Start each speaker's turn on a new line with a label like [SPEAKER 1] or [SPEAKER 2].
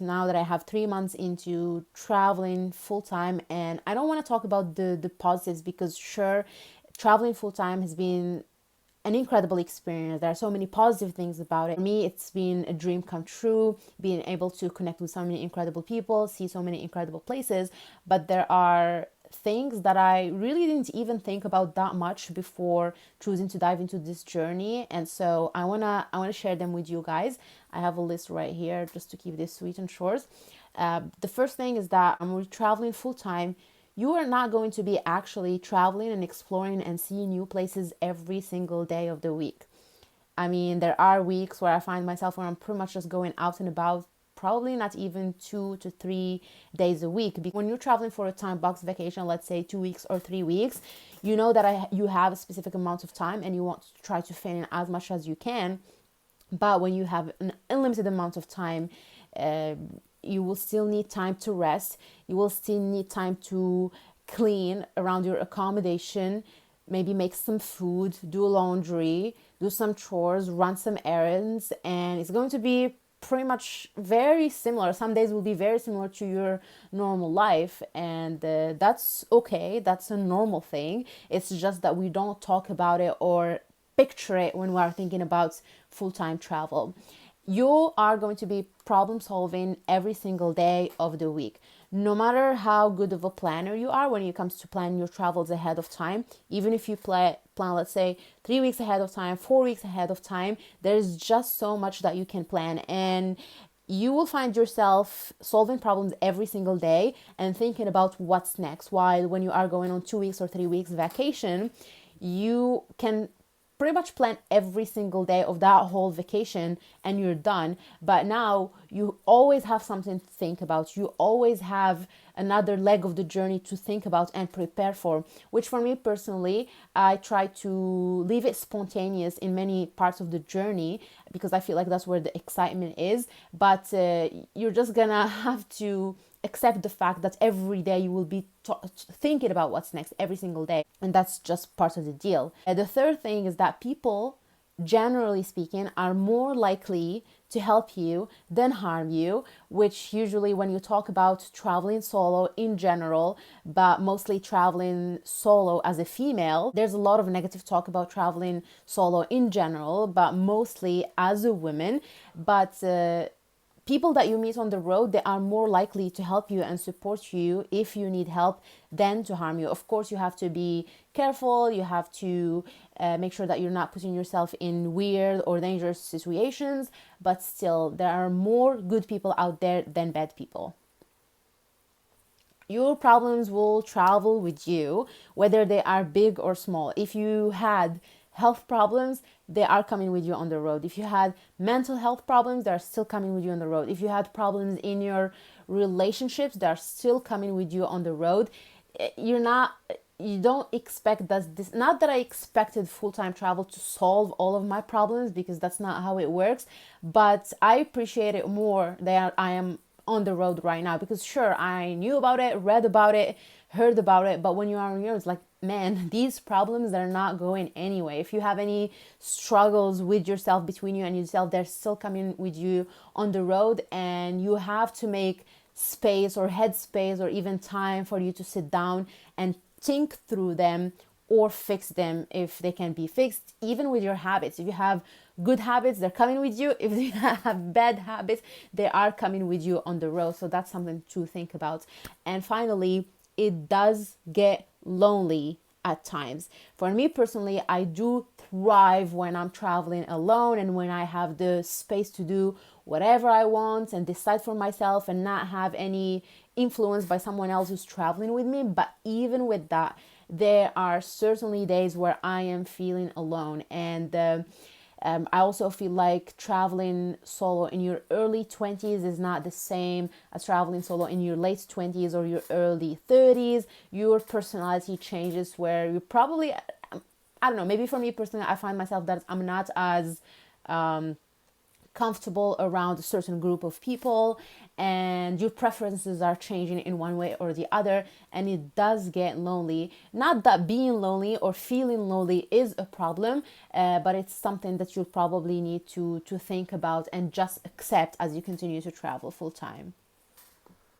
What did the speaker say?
[SPEAKER 1] Now that I have 3 months into traveling full time, and I don't want to talk about the positives, because sure, traveling full time has been an incredible experience. There are so many positive things about it. For me, it's been a dream come true, being able to connect with so many incredible people, see so many incredible places. But there are things that I really didn't even think about that much before choosing to dive into this journey. And so I wanna share them with you guys. I have a list right here just to keep this sweet and short. The first thing is that I'm traveling full time. You are not going to be actually traveling and exploring and seeing new places every single day of the week. I mean, there are weeks where I find myself where I'm pretty much just going out and about, probably not even 2 to 3 days a week. Because when you're traveling for a time box vacation, let's say 2 weeks or 3 weeks, you know that you have a specific amount of time and you want to try to fit in as much as you can. But when you have an unlimited amount of time, uh, you will still need time to rest. You will still need time to clean around your accommodation, maybe make some food, do laundry, do some chores, run some errands, and it's going to be pretty much very similar. Some days will be very similar to your normal life, and that's okay. That's a normal thing. It's just that we don't talk about it or picture it when we are thinking about full-time travel. You are going to be problem solving every single day of the week. No matter how good of a planner you are when it comes to planning your travels ahead of time, even if you plan, let's say, 3 weeks ahead of time, 4 weeks ahead of time, there's just so much that you can plan. And you will find yourself solving problems every single day and thinking about what's next. While when you are going on 2 weeks or 3 weeks vacation, you can pretty much plan every single day of that whole vacation and you're done. But now you always have something to think about. You always have another leg of the journey to think about and prepare for, which for me personally, I try to leave it spontaneous in many parts of the journey because I feel like that's where the excitement is. But you're just gonna have to accept the fact that every day you will be thinking about what's next every single day, and that's just part of the deal. The third thing is that people, generally speaking, are more likely to help you than harm you, which usually when you talk about traveling solo in general, but mostly traveling solo as a female, there's a lot of negative talk about traveling solo in general, but mostly as a woman. But people that you meet on the road, they are more likely to help you and support you if you need help than to harm you. Of course, you have to be careful. You have to make sure that you're not putting yourself in weird or dangerous situations, but still, there are more good people out there than bad people. Your problems will travel with you, whether they are big or small. If you had health problems, they are coming with you on the road. If you had mental health problems, they're still coming with you on the road. If you had problems in your relationships, they're still coming with you on the road. You're not, you don't expect that this, not that I expected full-time travel to solve all of my problems, because that's not how it works, but I appreciate it more that I am on the road right now, because sure, I knew about it, read about it, heard about it, but when you are on your own, it's like, man, these problems, they're not going anyway. If you have any struggles with yourself, between you and yourself, they're still coming with you on the road, and you have to make space or headspace or even time for you to sit down and think through them or fix them if they can be fixed. Even with your habits, if you have good habits, they're coming with you. If you have bad habits, they are coming with you on the road. So that's something to think about. And finally, it does get lonely at times. For me personally, I do thrive when I'm traveling alone and when I have the space to do whatever I want and decide for myself and not have any influence by someone else who's traveling with me. But even with that, there are certainly days where I am feeling alone. And I also feel like traveling solo in your early 20s is not the same as traveling solo in your late 20s or your early 30s. Your personality changes where you probably, I don't know, maybe for me personally, I find myself that I'm not as comfortable around a certain group of people, and your preferences are changing in one way or the other, and it does get lonely. Not that being lonely or feeling lonely is a problem, but it's something that you'll probably need to think about and just accept as you continue to travel full time.